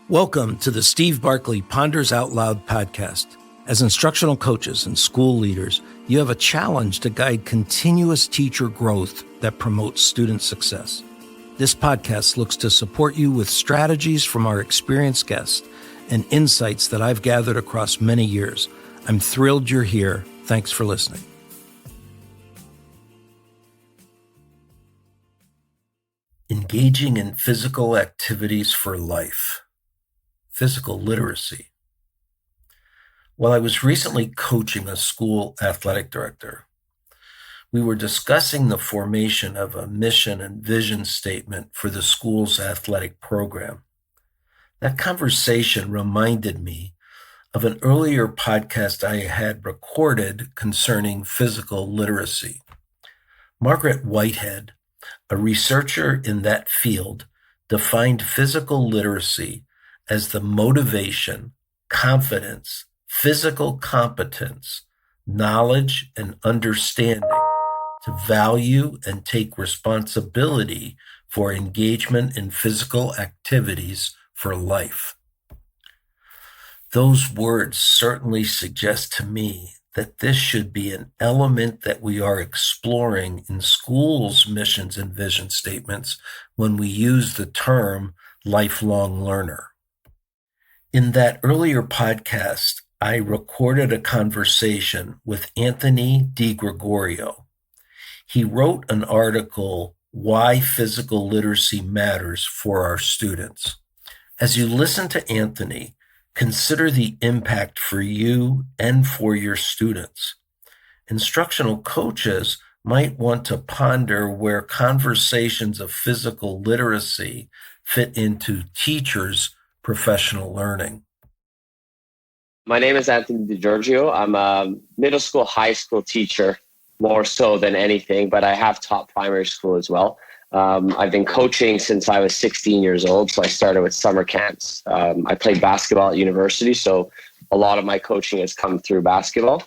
Welcome to the Steve Barkley Ponders Out Loud podcast. As instructional coaches and school leaders, you have a challenge to guide continuous teacher growth that promotes student success. This podcast looks to support you with strategies from our experienced guests and insights that I've gathered across many years. I'm thrilled you're here. Thanks for listening. Engaging in physical activities for life. Physical literacy. While I was recently coaching a school athletic director, we were discussing the formation of a mission and vision statement for the school's athletic program. That conversation reminded me of an earlier podcast I had recorded concerning physical literacy. Margaret Whitehead, a researcher in that field, defined physical literacy as the motivation, confidence, physical competence, knowledge, and understanding to value and take responsibility for engagement in physical activities for life. Those words certainly suggest to me that this should be an element that we are exploring in schools' missions and vision statements when we use the term lifelong learner. In that earlier podcast, I recorded a conversation with Anthony DeGiorgio. He wrote an article, Why Physical Literacy Matters for Our Students. As you listen to Anthony, consider the impact for you and for your students. Instructional coaches might want to ponder where conversations of physical literacy fit into teachers' professional learning. My name is Anthony DeGiorgio. I'm a middle school, high school teacher, more so than anything, but I have taught primary school as well. I've been coaching since I was 16 years old, so I started with summer camps. I played basketball at university, so a lot of my coaching has come through basketball.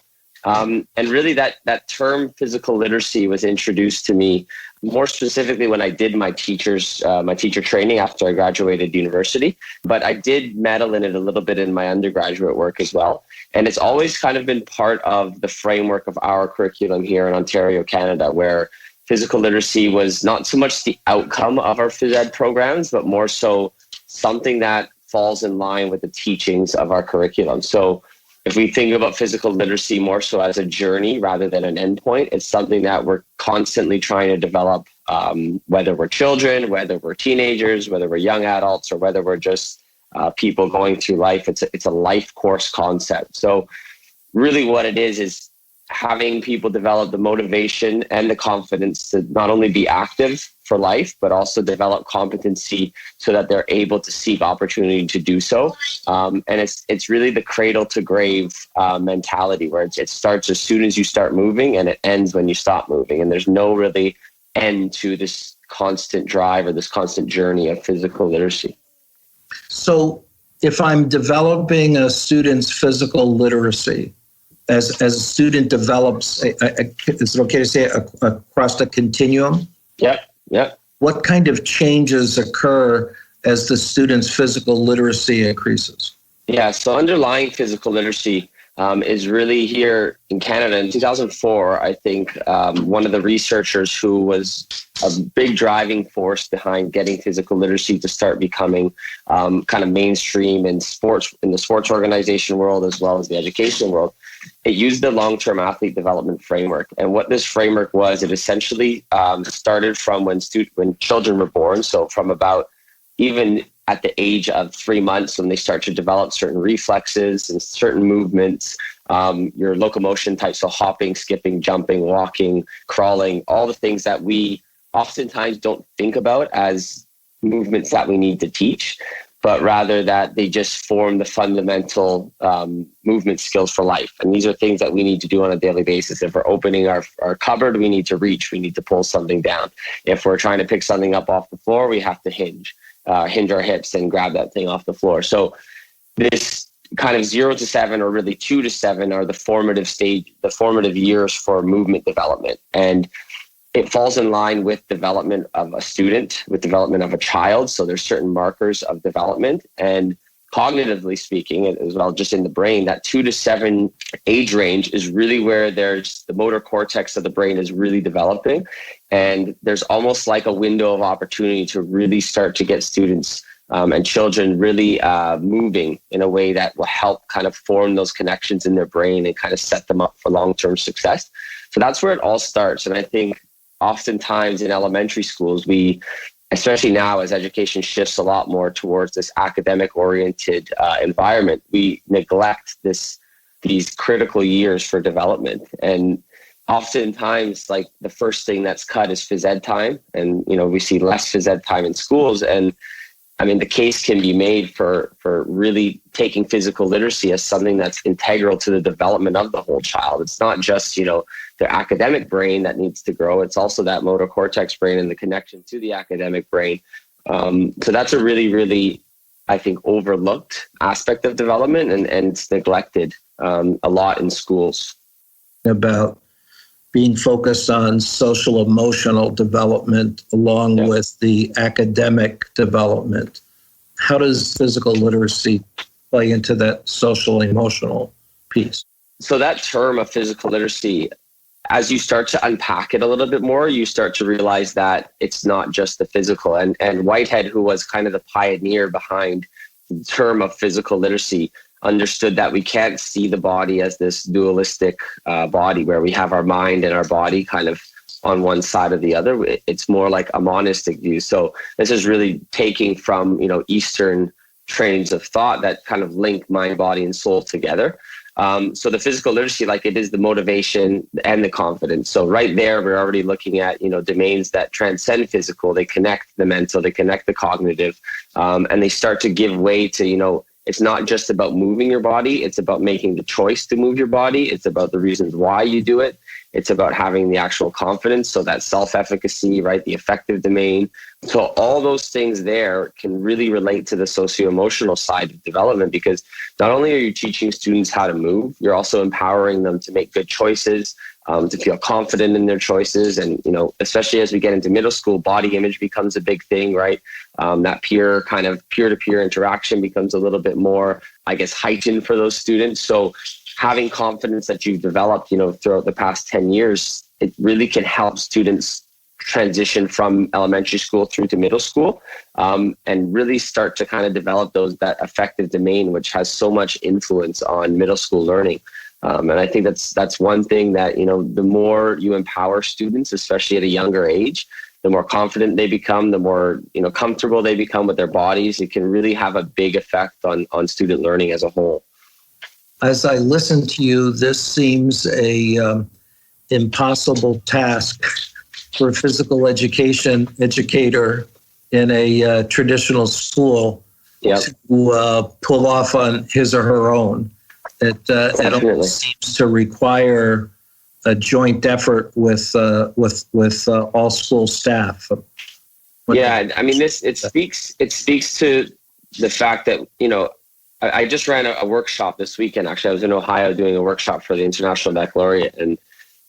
And really that term physical literacy was introduced to me more specifically when I did my teacher training after I graduated university. But I did meddle in it a little bit in my undergraduate work as well. And it's always kind of been part of the framework of our curriculum here in Ontario, Canada, where physical literacy was not so much the outcome of our phys ed programs, but more so something that falls in line with the teachings of our curriculum. So if we think about physical literacy more so as a journey rather than an endpoint, it's something that we're constantly trying to develop, whether we're children, whether we're teenagers, whether we're young adults, or whether we're just people going through life. It's a life course concept. So really what it is having people develop the motivation and the confidence to not only be active for life, but also develop competency so that they're able to seek opportunity to do so. And it's really the cradle to grave mentality where it starts as soon as you start moving and it ends when you stop moving. And there's no really end to this constant drive or this constant journey of physical literacy. So if I'm developing a student's physical literacy, as a student develops, is it okay to say across the continuum? Yep. What kind of changes occur as the student's physical literacy increases? Yeah, so underlying physical literacy is really here in Canada. In 2004, I think one of the researchers who was a big driving force behind getting physical literacy to start becoming kind of mainstream in the sports organization world as well as the education world, it used the long-term athlete development framework. And what this framework was, it essentially started from when children were born. So from about even at the age of 3 months, when they start to develop certain reflexes and certain movements, your locomotion types, so hopping, skipping, jumping, walking, crawling, all the things that we oftentimes don't think about as movements that we need to teach, but rather that they just form the fundamental movement skills for life. And these are things that we need to do on a daily basis. If we're opening our cupboard, we need to reach, we need to pull something down. If we're trying to pick something up off the floor, we have to hinge our hips and grab that thing off the floor. So this kind of 0 to 7, or really 2 to 7, are the formative years for movement development. And it falls in line with development of a student, with development of a child. So there's certain markers of development. And cognitively speaking, as well, just in the brain, that 2 to 7 age range is really where there's the motor cortex of the brain is really developing. And there's almost like a window of opportunity to really start to get students and children really moving in a way that will help kind of form those connections in their brain and kind of set them up for long-term success. So that's where it all starts. And I think oftentimes in elementary schools, we, especially now as education shifts a lot more towards this academic oriented environment, we neglect these critical years for development. And oftentimes, like, the first thing that's cut is phys ed time. And, we see less phys ed time in schools. And I mean, the case can be made for really taking physical literacy as something that's integral to the development of the whole child. It's not just, their academic brain that needs to grow. It's also that motor cortex brain and the connection to the academic brain. So that's a really, really, I think, overlooked aspect of development, and it's neglected a lot in schools. About being focused on social emotional development along with the academic development. How does physical literacy play into that social emotional piece? So that term of physical literacy, as you start to unpack it a little bit more, you start to realize that it's not just the physical. And Whitehead, who was kind of the pioneer behind the term of physical literacy, understood that we can't see the body as this dualistic body where we have our mind and our body kind of on one side or the other. It's more like a monistic view. So this is really taking from, Eastern trains of thought that kind of link mind, body, and soul together. So the physical literacy, like, it is the motivation and the confidence. So right there, we're already looking at, domains that transcend physical. They connect the mental, they connect the cognitive, and they start to give way to, it's not just about moving your body. It's about making the choice to move your body. It's about the reasons why you do it. It's about having the actual confidence. So that self-efficacy, right? The affective domain. So all those things there can really relate to the socio-emotional side of development, because not only are you teaching students how to move, you're also empowering them to make good choices, to feel confident in their choices. And, especially as we get into middle school, body image becomes a big thing, right? That peer-to-peer interaction becomes a little bit more, I guess, heightened for those students. So having confidence that you've developed, throughout the past 10 years, it really can help students transition from elementary school through to middle school, and really start to kind of develop that affective domain, which has so much influence on middle school learning. And I think that's one thing that, the more you empower students, especially at a younger age, the more confident they become, the more, comfortable they become with their bodies. It can really have a big effect on student learning as a whole. As I listen to you, this seems a impossible task for a physical educator in a traditional school to pull off on his or her own. It almost seems to require a joint effort with all school staff. Yeah, I mean, it speaks to the fact that, I just ran a workshop this weekend. Actually, I was in Ohio doing a workshop for the International Baccalaureate. And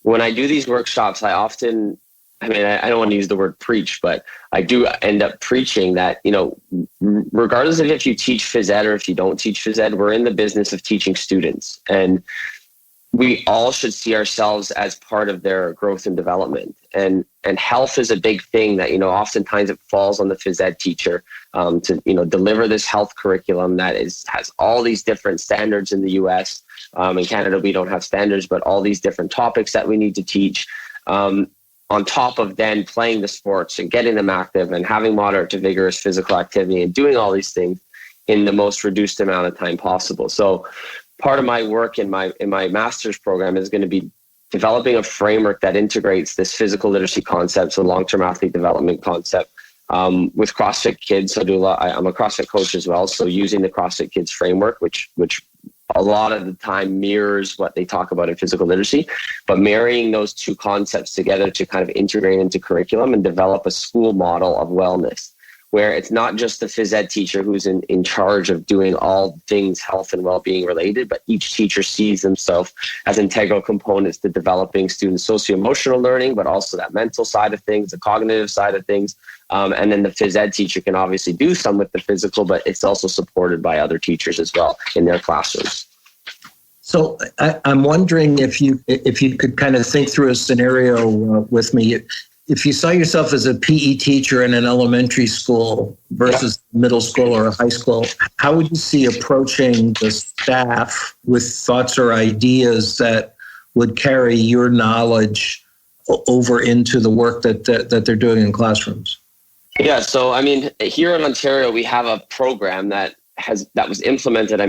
when I do these workshops, I don't want to use the word preach, but I do end up preaching that, regardless of if you teach phys ed or if you don't teach phys ed, we're in the business of teaching students. And we all should see ourselves as part of their growth and development. And health is a big thing that, oftentimes it falls on the phys ed teacher to, deliver this health curriculum that has all these different standards in the US. In Canada, we don't have standards, but all these different topics that we need to teach. On top of then playing the sports and getting them active and having moderate to vigorous physical activity and doing all these things in the most reduced amount of time possible. So part of my work in my master's program is going to be developing a framework that integrates this physical literacy concept, so long-term athlete development concept, with CrossFit Kids. So I'm a CrossFit coach as well. So using the CrossFit Kids framework, which a lot of the time mirrors what they talk about in physical literacy, but marrying those two concepts together to kind of integrate into curriculum and develop a school model of wellness, where it's not just the phys ed teacher who's in charge of doing all things health and well-being related, but each teacher sees themselves as integral components to developing students' socio-emotional learning, but also that mental side of things, the cognitive side of things. And then the phys ed teacher can obviously do some with the physical, but it's also supported by other teachers as well in their classrooms. So I'm wondering if you could kind of think through a scenario with me. If you saw yourself as a PE teacher in an elementary school versus middle school or a high school, how would you see approaching the staff with thoughts or ideas that would carry your knowledge over into the work that they're doing in classrooms? Yeah, so I mean, here in Ontario, we have a program that was implemented,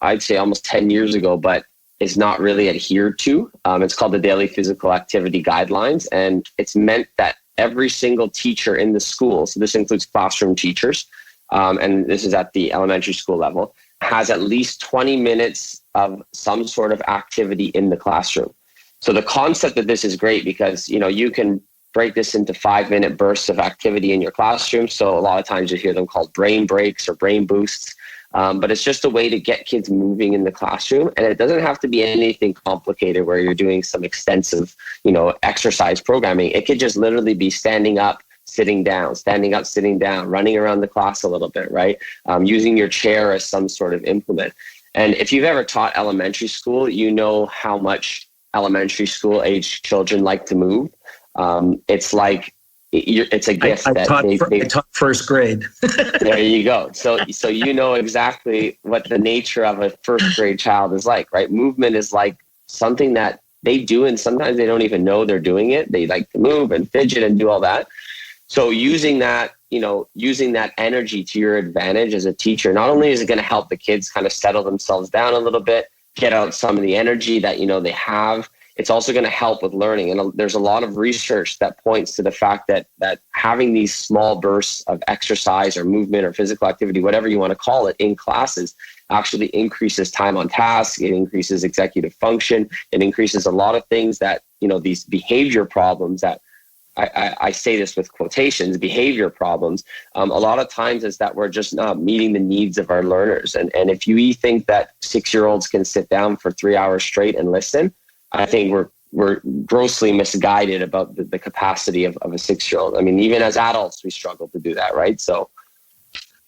I'd say almost 10 years ago, but is not really adhered to. It's called the Daily Physical Activity Guidelines, and it's meant that every single teacher in the school, so this includes classroom teachers, and this is at the elementary school level, has at least 20 minutes of some sort of activity in the classroom. So the concept of this is great because, you can break this into 5-minute bursts of activity in your classroom. So a lot of times you hear them called brain breaks or brain boosts. But it's just a way to get kids moving in the classroom. And it doesn't have to be anything complicated where you're doing some extensive, exercise programming. It could just literally be standing up, sitting down, standing up, sitting down, running around the class a little bit, right? Using your chair as some sort of implement. And if you've ever taught elementary school, you know how much elementary school age children like to move. It's like, it's a gift I taught first grade. There you go. So you know exactly what the nature of a first grade child is like, right? Movement is like something that they do, and sometimes they don't even know they're doing it. They like to move and fidget and do all that. So using that energy to your advantage as a teacher, not only is it going to help the kids kind of settle themselves down a little bit, get out some of the energy that, they have, it's also going to help with learning. And there's a lot of research that points to the fact that having these small bursts of exercise or movement or physical activity, whatever you want to call it, in classes actually increases time on task. It increases executive function. It increases a lot of things that, these behavior problems that I say this with quotations, behavior problems, a lot of times is that we're just not meeting the needs of our learners. And if you think that 6-year-olds can sit down for 3 hours straight and listen, I think we're grossly misguided about the capacity of a 6-year-old. Even as adults, we struggle to do that, right? So,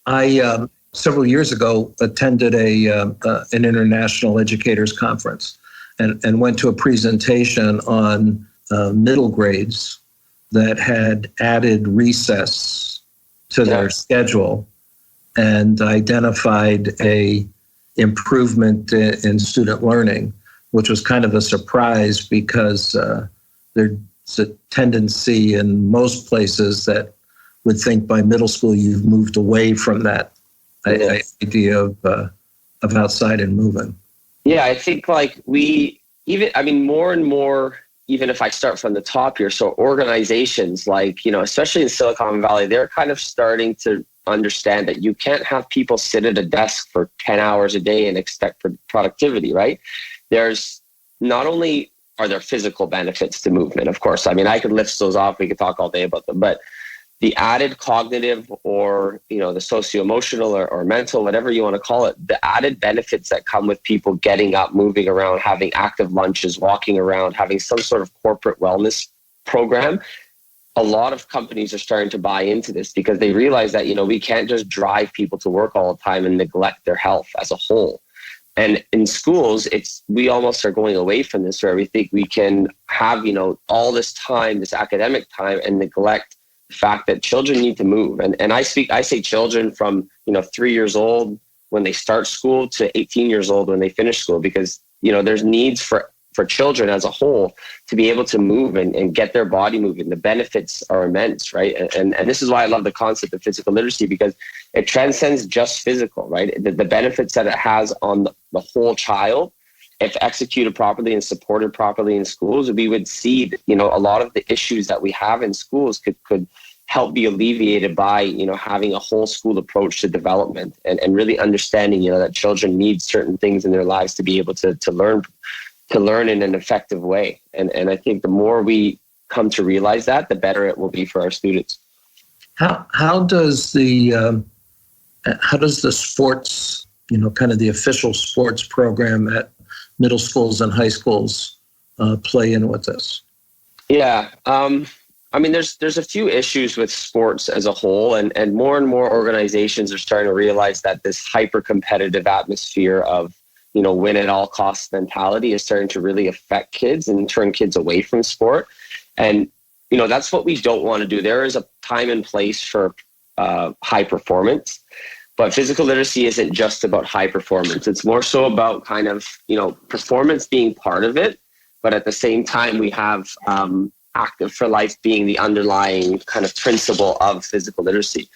I several years ago attended an international educators conference, and went to a presentation on middle grades that had added recess to their schedule and identified a improvement in student learning, which was kind of a surprise because there's a tendency in most places that would think by middle school you've moved away from that idea of outside and moving. Yeah, I think more and more, even if I start from the top here, so organizations especially in Silicon Valley, they're kind of starting to understand that you can't have people sit at a desk for 10 hours a day and expect productivity, right? There's not only are there physical benefits to movement, of course. I could list those off. We could talk all day about them, but the added cognitive or, the socio-emotional or mental, whatever you want to call it, the added benefits that come with people getting up, moving around, having active lunches, walking around, having some sort of corporate wellness program. A lot of companies are starting to buy into this because they realize that, we can't just drive people to work all the time and neglect their health as a whole. And in schools, we almost are going away from this, where we think we can have, all this time, this academic time, and neglect the fact that children need to move. And I say children from, 3 years old when they start school to 18 years old when they finish school, because, there's needs for children as a whole to be able to move and get their body moving. The benefits are immense, right? And this is why I love the concept of physical literacy, because it transcends just physical, right? The benefits that it has on the whole child, if executed properly and supported properly in schools, we would see, a lot of the issues that we have in schools could help be alleviated by, having a whole school approach to development and really understanding, that children need certain things in their lives to be able to learn in an effective way. And I think the more we come to realize that, the better it will be for our students. How does the sports, kind of the official sports program at middle schools and high schools play in with this? Yeah. I mean, there's a few issues with sports as a whole, and more organizations are starting to realize that this hyper competitive atmosphere of, win at all costs mentality is starting to really affect kids and turn kids away from sport. And, that's what we don't want to do. There is a time and place for high performance, but physical literacy isn't just about high performance. It's more so about kind of, performance being part of it. But at the same time, we have active for life being the underlying kind of principle of physical literacy.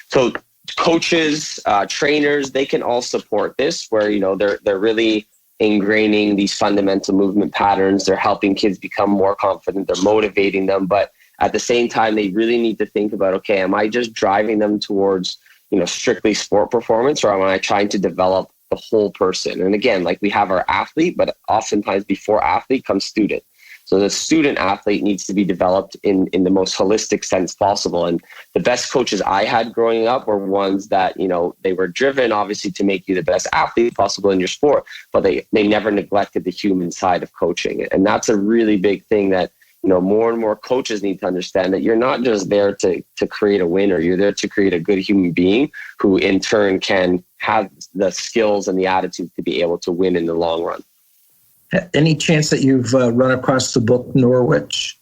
So coaches, trainers, they can all support this where, they're really ingraining these fundamental movement patterns. They're helping kids become more confident. They're motivating them. But at the same time, they really need to think about, okay, am I just driving them towards, strictly sport performance, or am I trying to develop the whole person? And again, like we have our athlete, but oftentimes before athlete comes student. So the student athlete needs to be developed in the most holistic sense possible. And the best coaches I had growing up were ones that, they were driven obviously to make you the best athlete possible in your sport, but they never neglected the human side of coaching. And that's a really big thing that, more and more coaches need to understand, that you're not just there to create a winner. You're there to create a good human being who in turn can have the skills and the attitude to be able to win in the long run. Any chance that you've run across the book Norwich?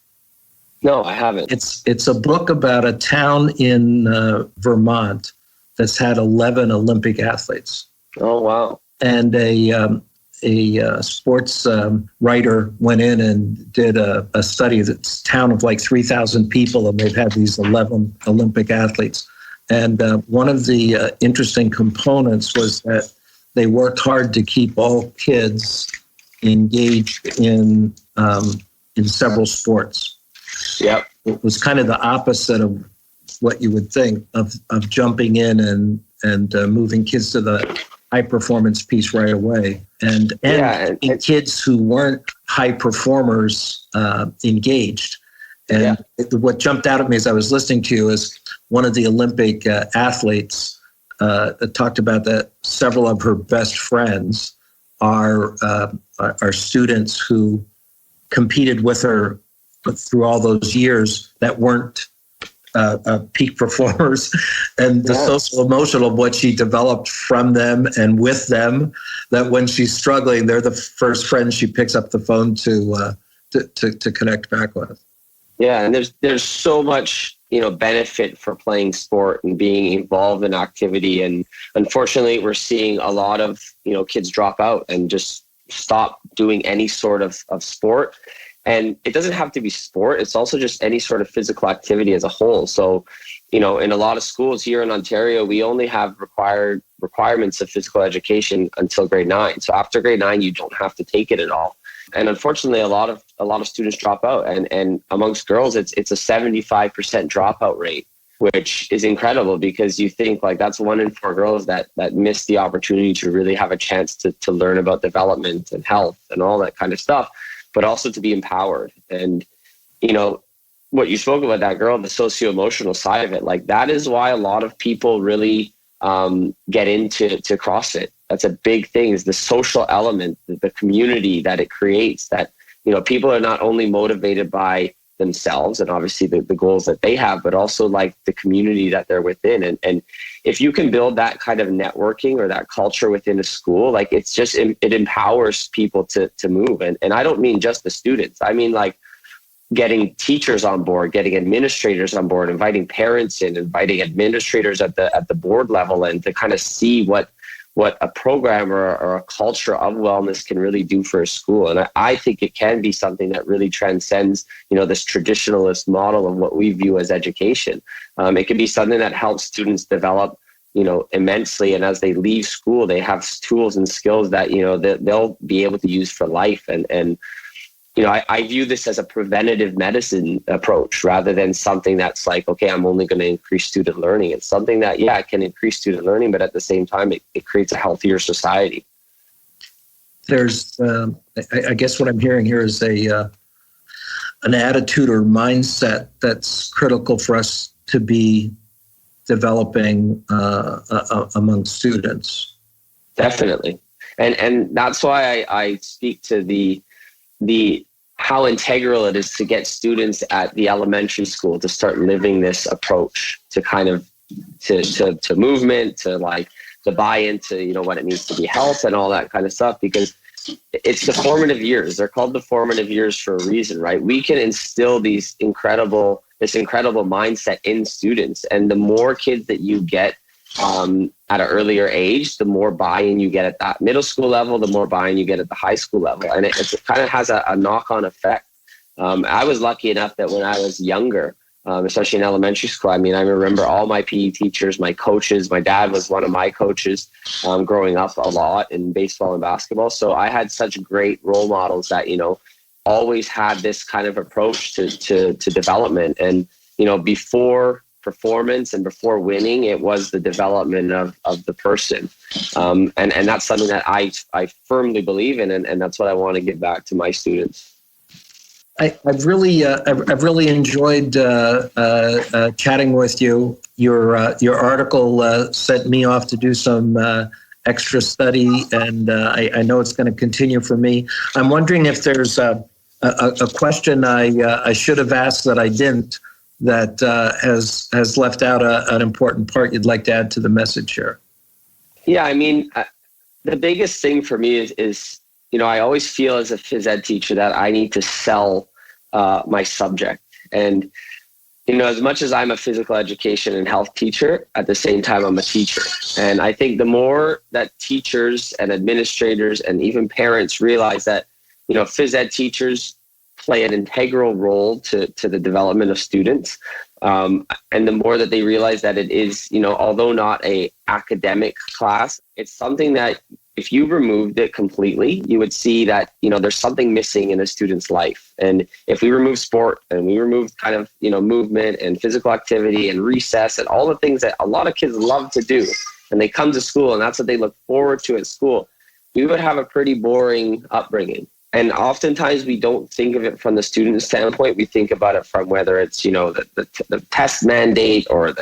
No, I haven't. It's a book about a town in Vermont that's had 11 Olympic athletes. Oh, wow. And a sports writer went in and did a study that's a town of like 3,000 people, and they've had these 11 Olympic athletes. And one of the interesting components was that they worked hard to keep all kids engaged in several sports. Yep. It was kind of the opposite of what you would think of jumping in and moving kids to the high performance piece right away, and kids who weren't high performers engaged. And what jumped out at me as I was listening to you is one of the Olympic athletes talked about that several of her best friends are students who competed with her through all those years that weren't peak performers, and the social emotional of what she developed from them and with them, that when she's struggling, they're the first friends she picks up the phone to connect back with. Yeah, and there's so much benefit for playing sport and being involved in activity, and unfortunately, we're seeing a lot of kids drop out and just stop doing any sort of sport. And it doesn't have to be sport. It's also just any sort of physical activity as a whole. So, in a lot of schools here in Ontario, we only have requirements of physical education until grade 9. So after grade 9, you don't have to take it at all. And unfortunately, a lot of students drop out. And amongst girls, it's a 75% dropout rate, which is incredible, because you think like that's 1 in 4 girls that miss the opportunity to really have a chance to learn about development and health and all that kind of stuff, but also to be empowered. And, what you spoke about, that girl, the socio-emotional side of it, like that is why a lot of people really get into CrossFit. That's a big thing, is the social element, the community that it creates, that, people are not only motivated by themselves and obviously the goals that they have, but also like the community that they're within. And if you can build that kind of networking or that culture within a school, like it empowers people to move. And I don't mean just the students. I mean like getting teachers on board, getting administrators on board, inviting parents in, inviting administrators at the board level, and to kind of see what a program or a culture of wellness can really do for a school. And I think it can be something that really transcends, this traditionalist model of what we view as education. It can be something that helps students develop, immensely. And as they leave school, they have tools and skills that, they'll be able to use for life. And I view this as a preventative medicine approach rather than something that's like, okay, I'm only going to increase student learning. It's something that, it can increase student learning, but at the same time, it creates a healthier society. There's, I guess what I'm hearing here is an attitude or mindset that's critical for us to be developing among students. Definitely. And that's why I speak to the how integral it is to get students at the elementary school to start living this approach to kind of to movement, to buy into, what it means to be health and all that kind of stuff, because it's the formative years. They're called the formative years for a reason, right? We can instill this incredible mindset in students. And the more kids that you get at an earlier age, the more buy-in you get at that middle school level, the more buy-in you get at the high school level. And it kind of has a knock-on effect. I was lucky enough that when I was younger, especially in elementary school, I remember all my PE teachers, my coaches. My dad was one of my coaches growing up a lot in baseball and basketball. So I had such great role models that, always had this kind of approach to development. And, before performance and before winning, it was the development of the person. And that's something that I firmly believe in. And that's what I want to give back to my students. I've really enjoyed chatting with you. Your article sent me off to do some extra study, and I know it's going to continue for me. I'm wondering if there's a question I should have asked that I didn't, that has left out an important part you'd like to add to the message here. Yeah, the biggest thing for me is I always feel as a phys ed teacher that I need to sell my subject. And, as much as I'm a physical education and health teacher, at the same time, I'm a teacher. And I think the more that teachers and administrators and even parents realize that, phys ed teachers play an integral role to the development of students. And the more that they realize that it is, although not a academic class, it's something that if you removed it completely, you would see that, there's something missing in a student's life. And if we remove sport and we remove kind of, movement and physical activity and recess and all the things that a lot of kids love to do, and they come to school and that's what they look forward to at school, we would have a pretty boring upbringing. And oftentimes we don't think of it from the student standpoint. We think about it from whether it's, the test mandate or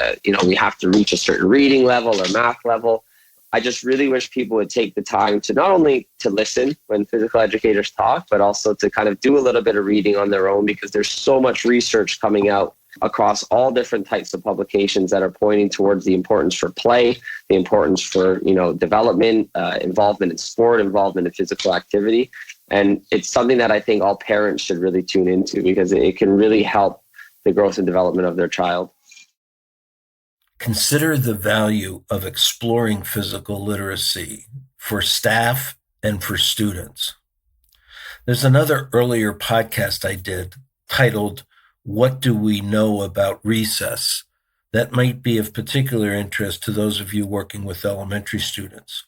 we have to reach a certain reading level or math level. I just really wish people would take the time to not only to listen when physical educators talk, but also to kind of do a little bit of reading on their own, because there's so much research coming out across all different types of publications that are pointing towards the importance for play, the importance for, development, involvement in sport, involvement in physical activity. And it's something that I think all parents should really tune into, because it can really help the growth and development of their child. Consider the value of exploring physical literacy for staff and for students. There's another earlier podcast I did titled, "What Do We Know About Recess?" that might be of particular interest to those of you working with elementary students.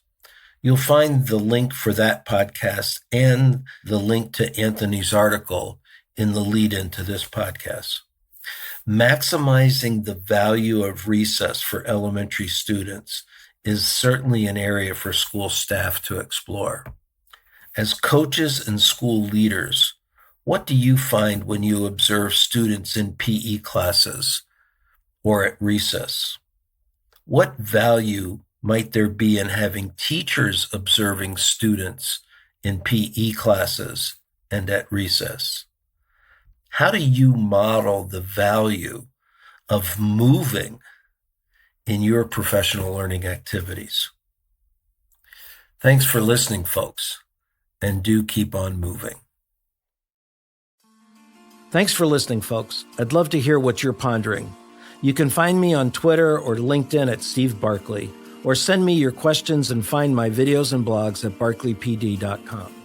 You'll find the link for that podcast and the link to Anthony's article in the lead into this podcast. Maximizing the value of recess for elementary students is certainly an area for school staff to explore. As coaches and school leaders, what do you find when you observe students in PE classes or at recess? What value might there be in having teachers observing students in PE classes and at recess? How do you model the value of moving in your professional learning activities? Thanks for listening, folks, and do keep on moving. Thanks for listening, folks. I'd love to hear what you're pondering. You can find me on Twitter or LinkedIn at Steve Barkley, or send me your questions and find my videos and blogs at barkleypd.com.